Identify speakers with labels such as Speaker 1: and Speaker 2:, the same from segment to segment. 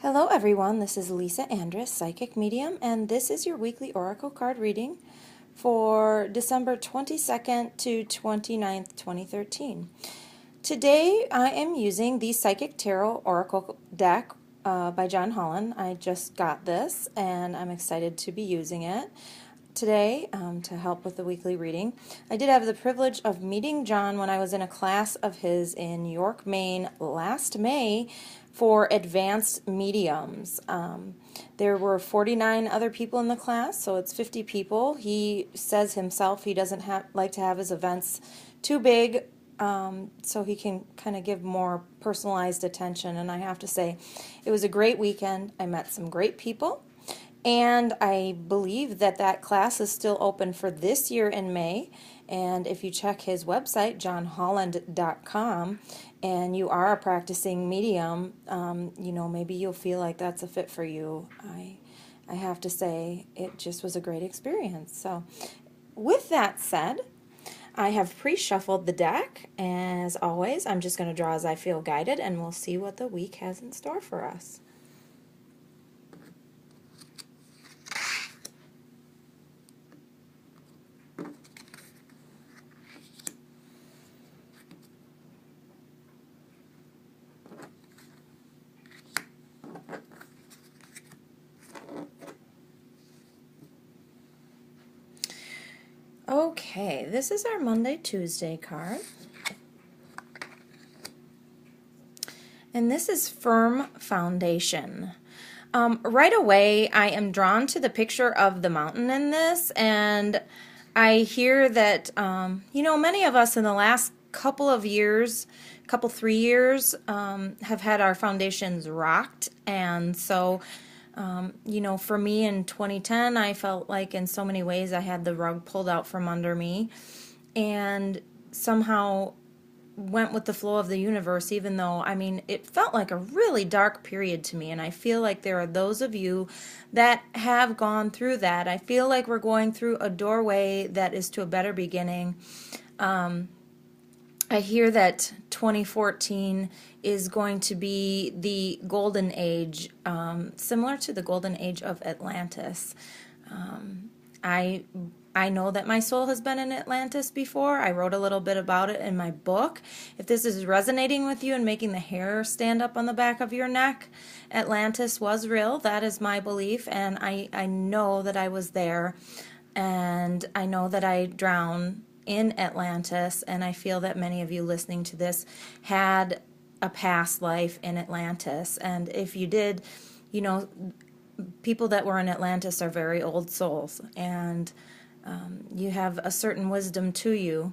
Speaker 1: Hello everyone, this is Lisa Andrus, Psychic Medium, and this is your weekly Oracle card reading for December 22nd to 29th, 2013. Today I am using the Psychic Tarot Oracle deck by John Holland. I just got this and I'm excited to be using it today to help with the weekly reading. I did have the privilege of meeting John when I was in a class of his in York, Maine last May for advanced mediums. There were 49 other people in the class, so it's 50 people. He says himself he doesn't like to have his events too big, so he can kind of give more personalized attention. And I have to say, it was a great weekend. I met some great people. And I believe that that class is still open for this year in May. And if you check his website, johnholland.com, and you are a practicing medium, maybe you'll feel like that's a fit for you. I have to say, it just was a great experience. So with that said, I have pre-shuffled the deck. As always, I'm just going to draw as I feel guided, and we'll see what the week has in store for us. Okay, this is our Monday-Tuesday card. And this is Firm Foundation. Right away, I am drawn to the picture of the mountain in this, and I hear that, many of us in the last couple of years, 3 years, have had our foundations rocked, and so for me in 2010, I felt like in so many ways I had the rug pulled out from under me and somehow went with the flow of the universe, even though, it felt like a really dark period to me. And I feel like there are those of you that have gone through that. I feel like we're going through a doorway that is to a better beginning. I hear that 2014 is going to be the golden age, similar to the golden age of Atlantis. I know that my soul has been in Atlantis before. I wrote a little bit about it in my book. If this is resonating with you and making the hair stand up on the back of your neck, Atlantis was real. That is my belief, and I know that I was there, and I know that I drowned in Atlantis, and I feel that many of you listening to this had a past life in Atlantis. And if you did, people that were in Atlantis are very old souls, and you have a certain wisdom to you,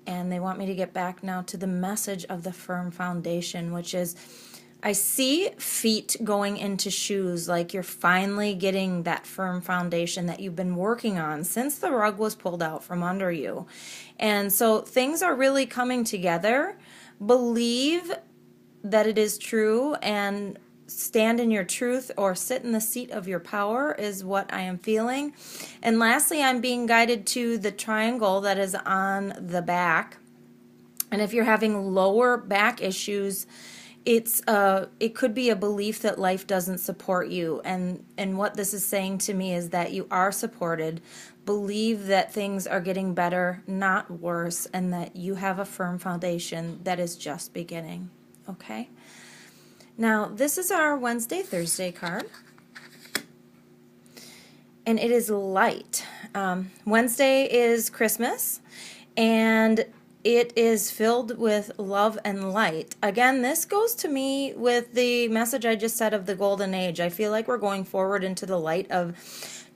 Speaker 1: and they want me to get back now to the message of the firm foundation, which is, I see feet going into shoes, like you're finally getting that firm foundation that you've been working on since the rug was pulled out from under you. And so things are really coming together. Believe that it is true and stand in your truth, or sit in the seat of your power, is what I am feeling. And lastly, I'm being guided to the triangle that is on the back. And if you're having lower back issues, it could be a belief that life doesn't support you, and what this is saying to me is that you are supported. Believe that things are getting better, not worse, and that you have a firm foundation that is just beginning. Okay? Now, this is our Wednesday-Thursday card, and it is light. Wednesday is Christmas, and it is filled with love and light. Again, this goes to me with the message I just said of the golden age. I feel like we're going forward into the light of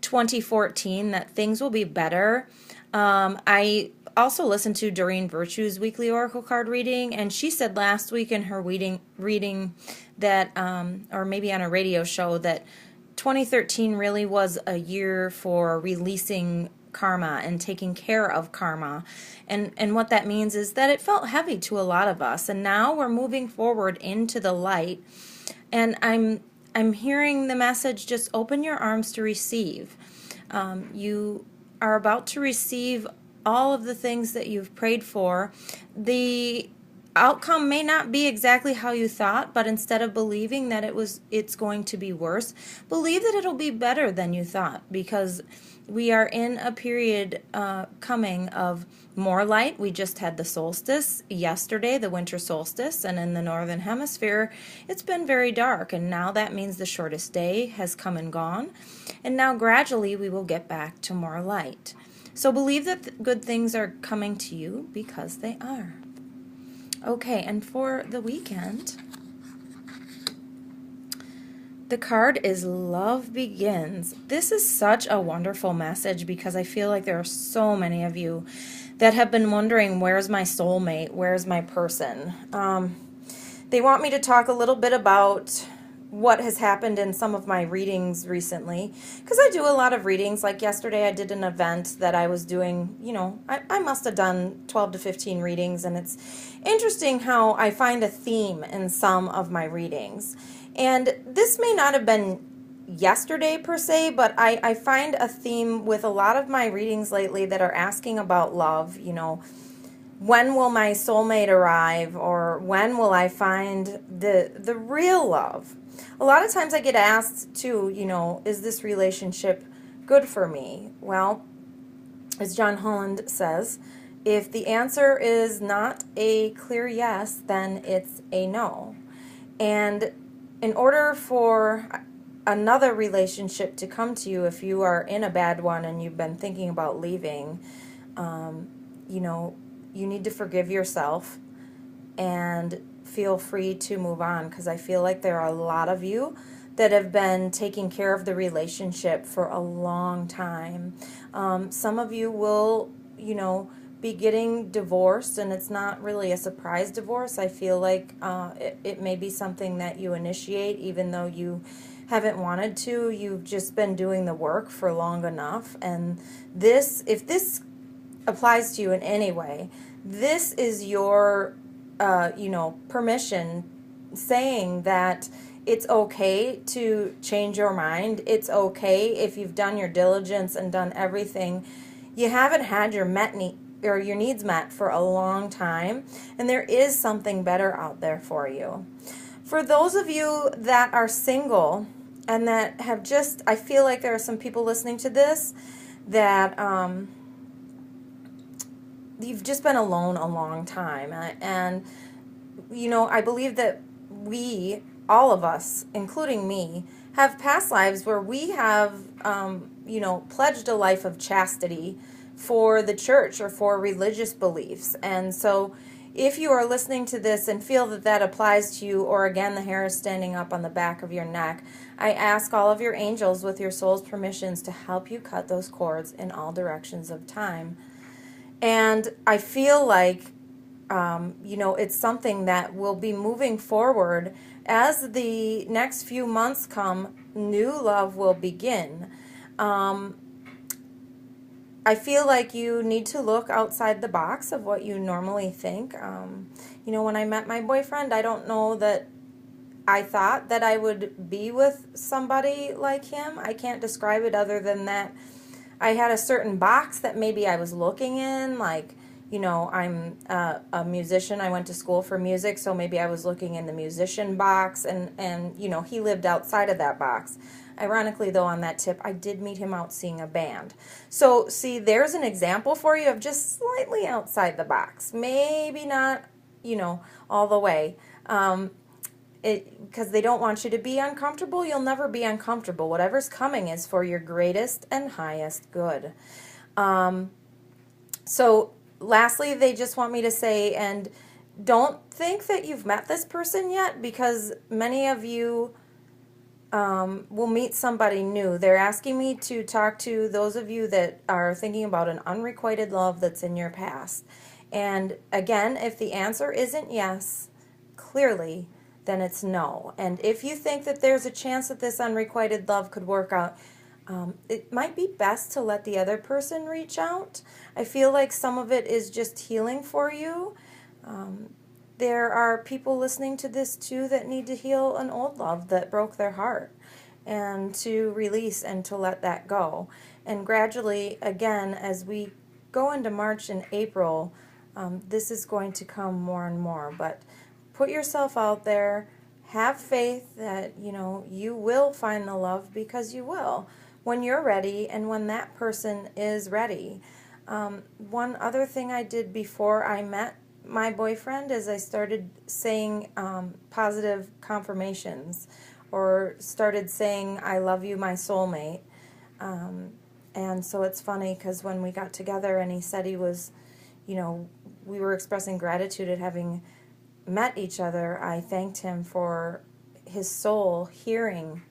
Speaker 1: 2014, that things will be better. I also listened to Doreen Virtue's weekly oracle card reading, and she said last week in her reading that, or maybe on a radio show, that 2013 really was a year for releasing karma and taking care of karma. And what that means is that it felt heavy to a lot of us, and now we're moving forward into the light. And I'm hearing the message, just open your arms to receive. You are about to receive all of the things that you've prayed for. The outcome may not be exactly how you thought, but instead of believing that it's going to be worse, believe that it'll be better than you thought, because we are in a period coming of more light. We just had the solstice yesterday, the winter solstice, and in the northern hemisphere it's been very dark, and now that means the shortest day has come and gone, and now gradually we will get back to more light. So believe that good things are coming to you, because they are. Okay, and for the weekend, the card is Love Begins. This is such a wonderful message, because I feel like there are so many of you that have been wondering, where's my soulmate? Where's my person? They want me to talk a little bit about what has happened in some of my readings recently, because I do a lot of readings. Like yesterday I did an event that I was doing, I must have done 12 to 15 readings, and it's interesting how I find a theme in some of my readings. And this may not have been yesterday per se, but I find a theme with a lot of my readings lately that are asking about love. When will my soulmate arrive, or when will I find the real love? A lot of times I get asked too, is this relationship good for me? Well, as John Holland says, if the answer is not a clear yes, then it's a no. And in order for another relationship to come to you, if you are in a bad one and you've been thinking about leaving, you need to forgive yourself and feel free to move on, because I feel like there are a lot of you that have been taking care of the relationship for a long time. Some of you will, be getting divorced, and it's not really a surprise divorce. I feel like it may be something that you initiate even though you haven't wanted to. You've just been doing the work for long enough, and if this applies to you in any way, this is your permission, saying that it's okay to change your mind. It's okay if you've done your diligence and done everything. You haven't had your needs met for a long time, and there is something better out there for you. For those of you that are single and that have I feel like there are some people listening to this that you've just been alone a long time, and I believe that all of us, including me, have past lives where we have pledged a life of chastity for the church or for religious beliefs. And so if you are listening to this and feel that applies to you, or again the hair is standing up on the back of your neck, I ask all of your angels, with your soul's permissions, to help you cut those cords in all directions of time. And I feel like, it's something that will be moving forward as the next few months come. New love will begin. I feel like you need to look outside the box of what you normally think. When I met my boyfriend, I don't know that I thought that I would be with somebody like him. I can't describe it other than that I had a certain box that maybe I was looking in, like, I'm a musician. I went to school for music, so maybe I was looking in the musician box, and he lived outside of that box. Ironically, though, on that tip, I did meet him out seeing a band. So, see, there's an example for you of just slightly outside the box. Maybe not, all the way. Because they don't want you to be uncomfortable. You'll never be uncomfortable. Whatever's coming is for your greatest and highest good. So lastly, they just want me to say, and don't think that you've met this person yet, because many of you will meet somebody new. They're asking me to talk to those of you that are thinking about an unrequited love that's in your past. And again, if the answer isn't yes, clearly, then it's no. And if you think that there's a chance that this unrequited love could work out, it might be best to let the other person reach out. I feel like some of it is just healing for you. There are people listening to this too that need to heal an old love that broke their heart, and to release and to let that go. And gradually, again, as we go into March and April, This is going to come more and more, but put yourself out there. Have faith that, you will find the love, because you will when you're ready and when that person is ready. One other thing I did before I met my boyfriend is I started saying positive confirmations, or started saying, I love you, my soulmate. And so it's funny because when we got together and he said he was, we were expressing gratitude at having met each other, I thanked him for his soul hearing,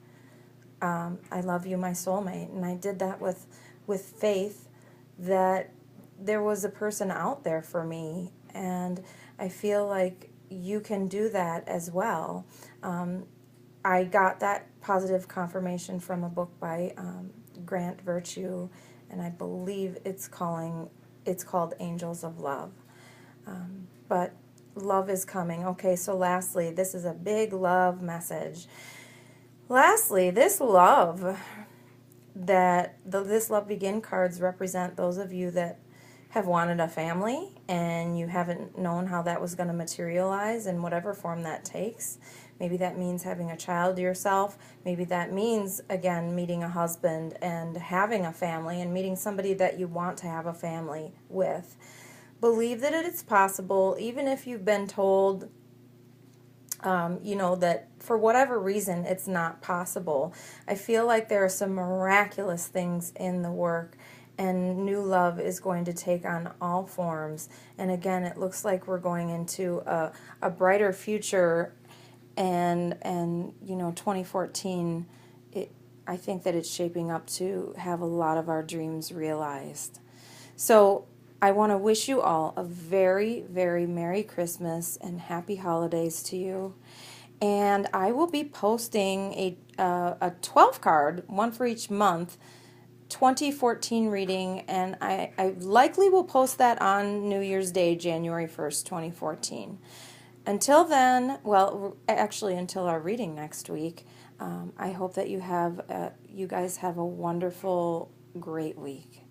Speaker 1: I love you, my soulmate. And I did that with faith that there was a person out there for me. And I feel like you can do that as well. I got that positive confirmation from a book by Grant Virtue, and I believe it's called Angels of Love. But love is coming. Okay, so lastly, this is a big love message. Lastly, this love begin cards represent those of you that have wanted a family and you haven't known how that was going to materialize in whatever form that takes. Maybe that means having a child yourself. Maybe that means, again, meeting a husband and having a family and meeting somebody that you want to have a family with. Believe that it's possible, even if you've been told, that for whatever reason it's not possible. I feel like there are some miraculous things in the work, and new love is going to take on all forms. And again, it looks like we're going into a brighter future, and 2014, I think that it's shaping up to have a lot of our dreams realized. So I want to wish you all a very, very Merry Christmas and Happy Holidays to you. And I will be posting a 12 card, one for each month, 2014 reading, and I likely will post that on New Year's Day, January 1st, 2014. Until then, well, actually until our reading next week, I hope that you guys have a wonderful, great week.